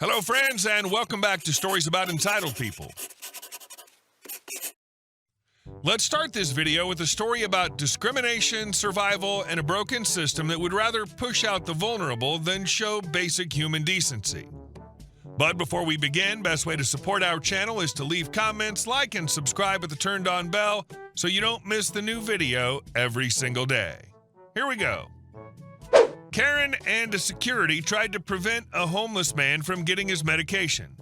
Hello, friends, and welcome back to Stories About Entitled People. Let's start this video with a story about discrimination, survival, and a broken system that would rather push out the vulnerable than show basic human decency. But before we begin, best way to support our channel is to leave comments, like, and subscribe with the turned-on bell so you don't miss the new video every single day. Here we go. Karen and a security tried to prevent a homeless man from getting his medication.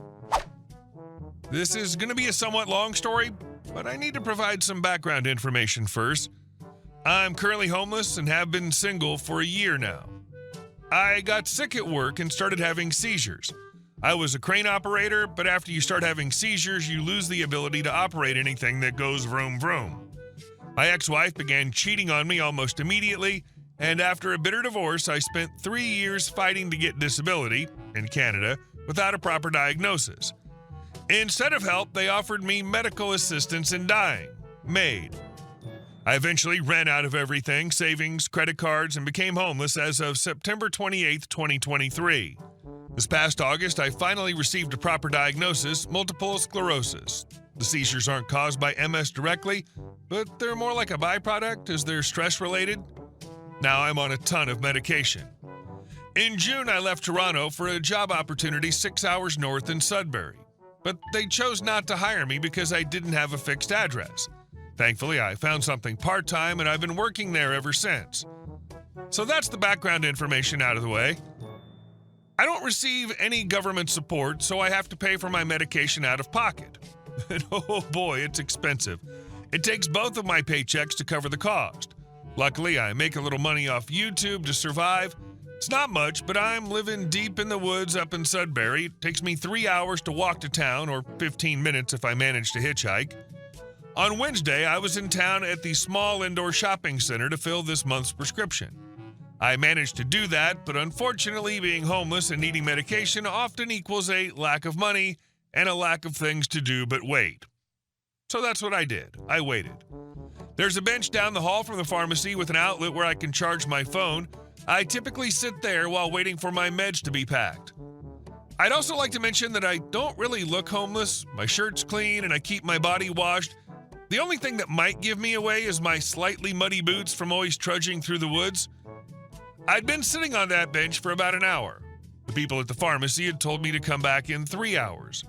This is going to be a somewhat long story, but I need to provide some background information first. I'm currently homeless and have been single for a year now. I got sick at work and started having seizures. I was a crane operator, but after you start having seizures, you lose the ability to operate anything that goes vroom vroom. My ex-wife began cheating on me almost immediately, and after a bitter divorce, I spent 3 years fighting to get disability, in Canada, without a proper diagnosis. Instead of help, they offered me medical assistance in dying, MAID. I eventually ran out of everything, savings, credit cards, and became homeless as of September 28, 2023. This past August, I finally received a proper diagnosis, multiple sclerosis. The seizures aren't caused by MS directly, but they're more like a byproduct as they're stress-related. Now I'm on a ton of medication. In June, I left Toronto for a job opportunity 6 hours north in Sudbury, but they chose not to hire me because I didn't have a fixed address. Thankfully, I found something part-time and I've been working there ever since. So that's the background information out of the way. I don't receive any government support, so I have to pay for my medication out of pocket. And oh boy, it's expensive. It takes both of my paychecks to cover the cost. Luckily, I make a little money off YouTube to survive. It's not much, but I'm living deep in the woods up in Sudbury. It takes me 3 hours to walk to town, or 15 minutes if I manage to hitchhike. On Wednesday, I was in town at the small indoor shopping center to fill this month's prescription. I managed to do that, but unfortunately, being homeless and needing medication often equals a lack of money and a lack of things to do but wait. So that's what I did. I waited. There's a bench down the hall from the pharmacy with an outlet where I can charge my phone. I typically sit there while waiting for my meds to be packed. I'd also like to mention that I don't really look homeless. My shirt's clean and I keep my body washed. The only thing that might give me away is my slightly muddy boots from always trudging through the woods. I'd been sitting on that bench for about an hour. The people at the pharmacy had told me to come back in 3 hours.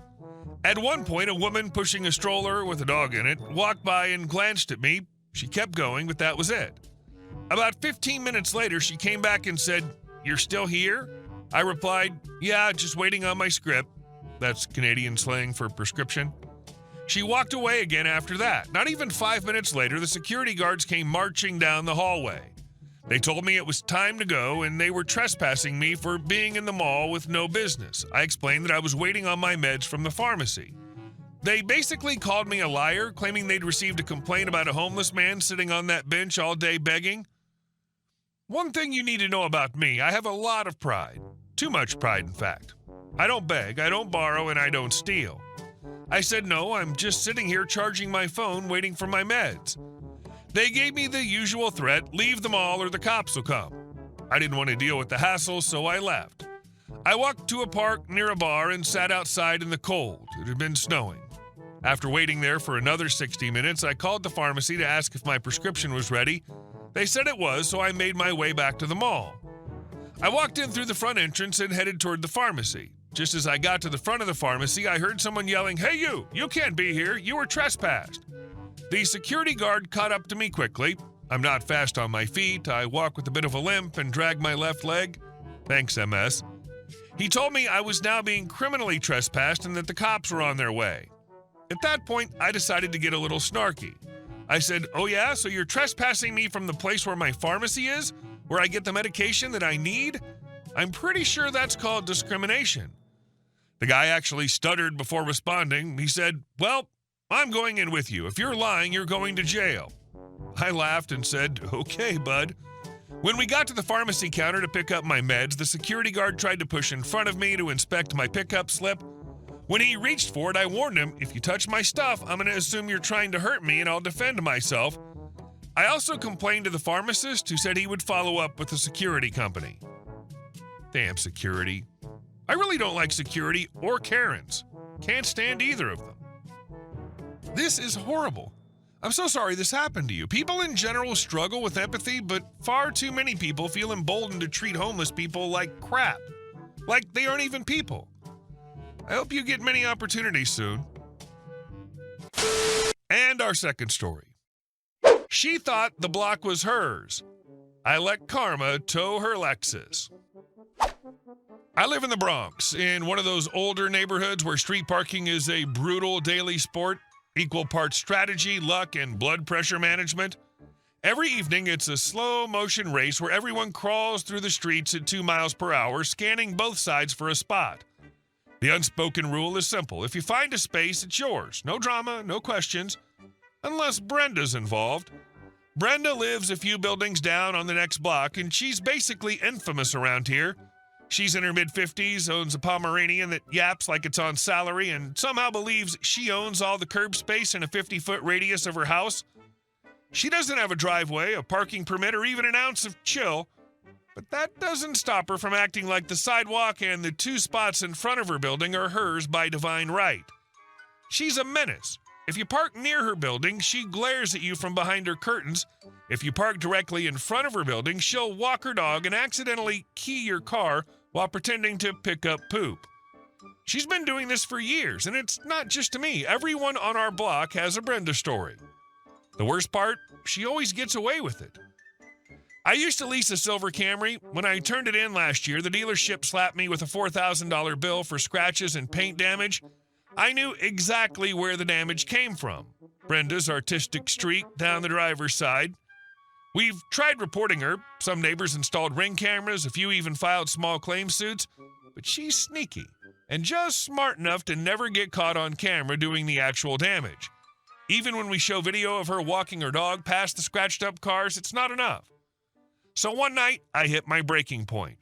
At one point, a woman pushing a stroller with a dog in it walked by and glanced at me. She kept going, but that was it. About 15 minutes later, she came back and said, "You're still here?" I replied, "Yeah, just waiting on my script." That's Canadian slang for prescription. She walked away again after that. Not even 5 minutes later, the security guards came marching down the hallway. They told me it was time to go, and they were trespassing me for being in the mall with no business. I explained that I was waiting on my meds from the pharmacy. They basically called me a liar, claiming they'd received a complaint about a homeless man sitting on that bench all day begging. One thing you need to know about me, I have a lot of pride. Too much pride, in fact. I don't beg, I don't borrow, and I don't steal. I said, no, I'm just sitting here charging my phone waiting for my meds. They gave me the usual threat, leave the mall or the cops will come. I didn't want to deal with the hassle, so I left. I walked to a park near a bar and sat outside in the cold. It had been snowing. After waiting there for another 60 minutes, I called the pharmacy to ask if my prescription was ready. They said it was, so I made my way back to the mall. I walked in through the front entrance and headed toward the pharmacy. Just as I got to the front of the pharmacy, I heard someone yelling, "Hey you! You can't be here! You were trespassed!" The security guard caught up to me quickly. I'm not fast on my feet. I walk with a bit of a limp and drag my left leg. Thanks, MS. He told me I was now being criminally trespassed and that the cops were on their way. At that point, I decided to get a little snarky. I said, "Oh yeah, so you're trespassing me from the place where my pharmacy is, where I get the medication that I need? I'm pretty sure that's called discrimination." The guy actually stuttered before responding. He said, "Well, I'm going in with you. If you're lying, you're going to jail." I laughed and said, "Okay, bud." When we got to the pharmacy counter to pick up my meds, the security guard tried to push in front of me to inspect my pickup slip. When he reached for it, I warned him, "If you touch my stuff, I'm going to assume you're trying to hurt me and I'll defend myself." I also complained to the pharmacist, who said he would follow up with the security company. Damn security. I really don't like security or Karens. Can't stand either of them. This is horrible. I'm so sorry this happened to you. People in general struggle with empathy, but far too many people feel emboldened to treat homeless people like crap. Like they aren't even people. I hope you get many opportunities soon. And our second story. She thought the block was hers. I let karma tow her Lexus. I live in the Bronx, in one of those older neighborhoods where street parking is a brutal daily sport, equal parts strategy, luck, and blood pressure management. Every evening, it's a slow-motion race where everyone crawls through the streets at 2 miles per hour, scanning both sides for a spot. The unspoken rule is simple. If you find a space, it's yours. No drama, no questions, unless Brenda's involved. Brenda lives a few buildings down on the next block, and she's basically infamous around here. She's in her mid-50s, owns a Pomeranian that yaps like it's on salary, and somehow believes she owns all the curb space in a 50-foot radius of her house. She doesn't have a driveway, a parking permit, or even an ounce of chill, but that doesn't stop her from acting like the sidewalk and the 2 spots in front of her building are hers by divine right. She's a menace. If you park near her building, she glares at you from behind her curtains. If you park directly in front of her building, she'll walk her dog and accidentally key your car while pretending to pick up poop. She's been doing this for years, and it's not just to me. Everyone on our block has a Brenda story. The worst part, she always gets away with it. I used to lease a silver Camry. When I turned it in last year, the dealership slapped me with a $4,000 bill for scratches and paint damage. I knew exactly where the damage came from. Brenda's artistic streak down the driver's side. We've tried reporting her. Some neighbors installed Ring cameras, a few even filed small claim suits, but she's sneaky and just smart enough to never get caught on camera doing the actual damage. Even when we show video of her walking her dog past the scratched up cars, it's not enough. So one night, I hit my breaking point.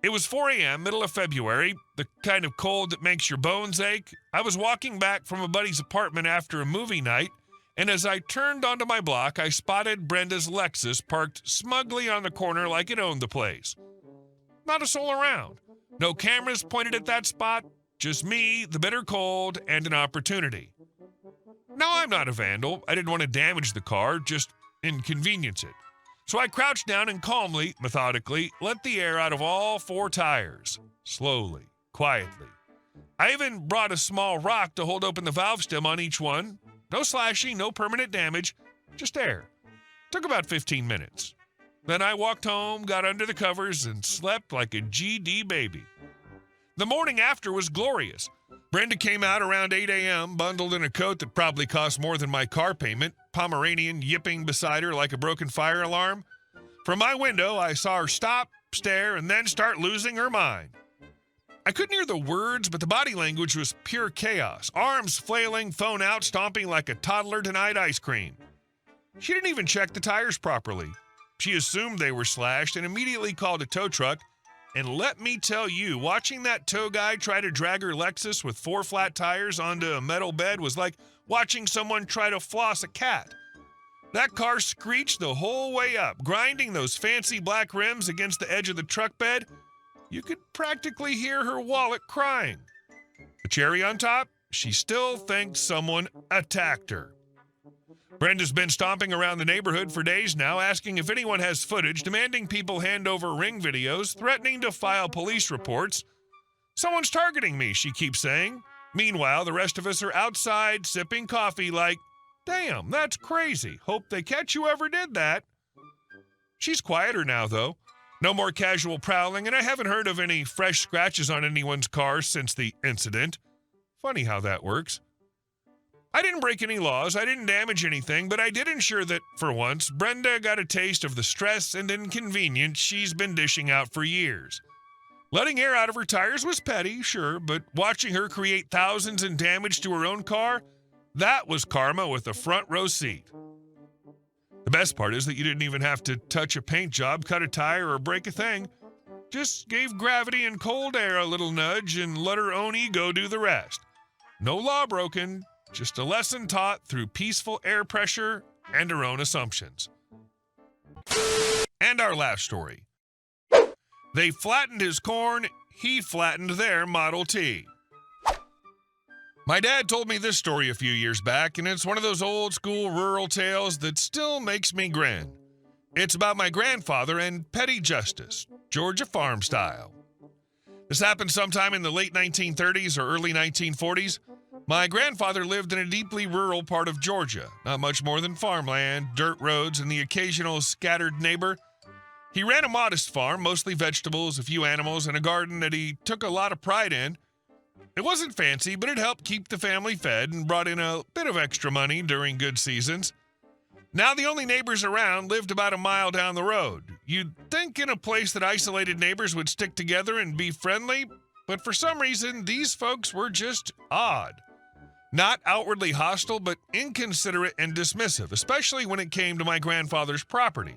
It was 4 a.m., middle of February, the kind of cold that makes your bones ache. I was walking back from a buddy's apartment after a movie night, and as I turned onto my block, I spotted Brenda's Lexus parked smugly on the corner like it owned the place. Not a soul around. No cameras pointed at that spot, just me, the bitter cold, and an opportunity. Now, I'm not a vandal. I didn't want to damage the car, just inconvenience it. So I crouched down and calmly, methodically, let the air out of all 4 tires. Slowly, quietly. I even brought a small rock to hold open the valve stem on each one. No slashing, no permanent damage, just air. Took about 15 minutes. Then I walked home, got under the covers, and slept like a GD baby. The morning after was glorious. Brenda came out around 8 a.m., bundled in a coat that probably cost more than my car payment, Pomeranian yipping beside her like a broken fire alarm. From my window, I saw her stop, stare, and then start losing her mind. I couldn't hear the words, but the body language was pure chaos. Arms flailing, phone out, stomping like a toddler denied ice cream. She didn't even check the tires properly. She assumed they were slashed and immediately called a tow truck. And let me tell you, watching that tow guy try to drag her Lexus with 4 flat tires onto a metal bed was like watching someone try to floss a cat. That car screeched the whole way up, grinding those fancy black rims against the edge of the truck bed. You could practically hear her wallet crying. The cherry on top, she still thinks someone attacked her. Brenda's been stomping around the neighborhood for days now, asking if anyone has footage, demanding people hand over Ring videos, threatening to file police reports. Someone's targeting me, she keeps saying. Meanwhile, the rest of us are outside sipping coffee like, damn, that's crazy. Hope they catch whoever did that. She's quieter now, though. No more casual prowling, and I haven't heard of any fresh scratches on anyone's car since the incident. Funny how that works. I didn't break any laws, I didn't damage anything, but I did ensure that, for once, Brenda got a taste of the stress and inconvenience she's been dishing out for years. Letting air out of her tires was petty, sure, but watching her create thousands in damage to her own car, that was karma with a front row seat. The best part is that you didn't even have to touch a paint job, cut a tire, or break a thing. Just gave gravity and cold air a little nudge and let her own ego do the rest. No law broken. Just a lesson taught through peaceful air pressure and her own assumptions. And our last story. They flattened his corn, he flattened their Model T. My dad told me this story a few years back, and it's one of those old-school rural tales that still makes me grin. It's about my grandfather and petty justice, Georgia farm style. This happened sometime in the late 1930s or early 1940s. My grandfather lived in a deeply rural part of Georgia, not much more than farmland, dirt roads, and the occasional scattered neighbor. He ran a modest farm, mostly vegetables, a few animals, and a garden that he took a lot of pride in. It wasn't fancy, but it helped keep the family fed and brought in a bit of extra money during good seasons. Now the only neighbors around lived about a mile down the road. You'd think in a place that isolated neighbors would stick together and be friendly, but for some reason, these folks were just odd. Not outwardly hostile, but inconsiderate and dismissive, especially when it came to my grandfather's property.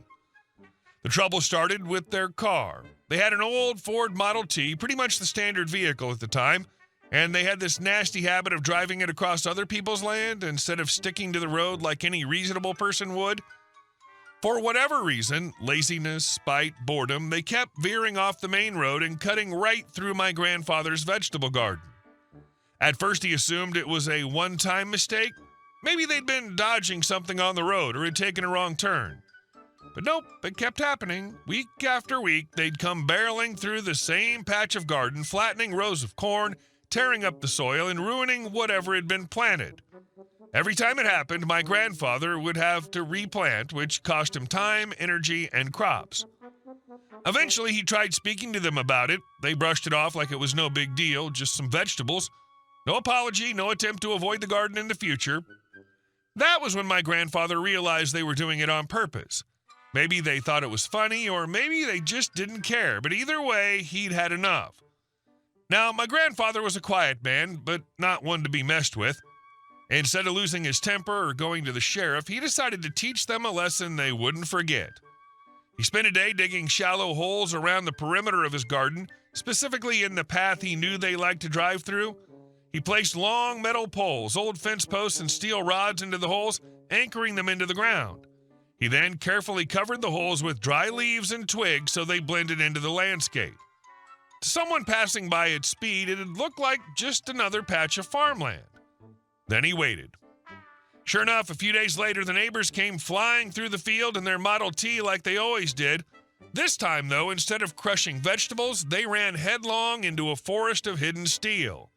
The trouble started with their car. They had an old Ford Model T, pretty much the standard vehicle at the time, and they had this nasty habit of driving it across other people's land instead of sticking to the road like any reasonable person would. For whatever reason, laziness, spite, boredom, they kept veering off the main road and cutting right through my grandfather's vegetable garden. At first he assumed it was a one-time mistake. Maybe they'd been dodging something on the road or had taken a wrong turn. But nope, it kept happening. Week after week, they'd come barreling through the same patch of garden, flattening rows of corn, tearing up the soil, and ruining whatever had been planted. Every time it happened, my grandfather would have to replant, which cost him time, energy, and crops. Eventually, he tried speaking to them about it. They brushed it off like it was no big deal, just some vegetables. No apology, no attempt to avoid the garden in the future. That was when my grandfather realized they were doing it on purpose. Maybe they thought it was funny, or maybe they just didn't care, but either way, he'd had enough. Now, my grandfather was a quiet man, but not one to be messed with. Instead of losing his temper or going to the sheriff, he decided to teach them a lesson they wouldn't forget. He spent a day digging shallow holes around the perimeter of his garden, specifically in the path he knew they liked to drive through. He placed long metal poles, old fence posts, and steel rods into the holes, anchoring them into the ground. He then carefully covered the holes with dry leaves and twigs so they blended into the landscape. To someone passing by at speed, it had looked like just another patch of farmland. Then he waited. Sure enough, a few days later, the neighbors came flying through the field in their Model T like they always did. This time, though, instead of crushing vegetables, they ran headlong into a forest of hidden steel.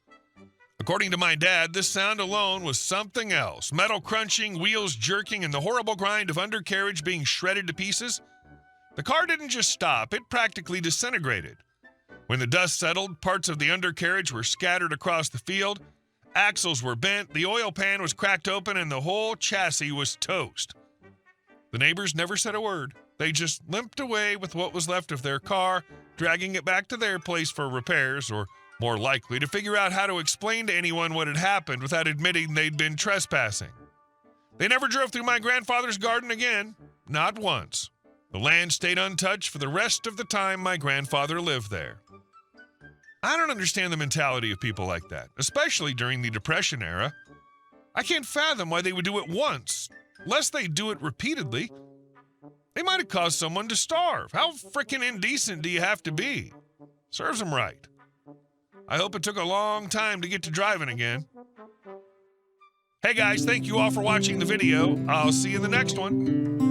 According to my dad, this sound alone was something else. Metal crunching, wheels jerking, and the horrible grind of undercarriage being shredded to pieces. The car didn't just stop, it practically disintegrated. When the dust settled, parts of the undercarriage were scattered across the field, axles were bent, the oil pan was cracked open, and the whole chassis was toast. The neighbors never said a word. They just limped away with what was left of their car, dragging it back to their place for repairs, or more likely to figure out how to explain to anyone what had happened without admitting they'd been trespassing. They never drove through my grandfather's garden again, not once. The land stayed untouched for the rest of the time my grandfather lived there. I don't understand the mentality of people like that, especially during the Depression era. I can't fathom why they would do it once, lest they do it repeatedly. They might have caused someone to starve. How frickin' indecent do you have to be? Serves them right. I hope it took a long time to get to driving again. Hey guys, thank you all for watching the video. I'll see you in the next one.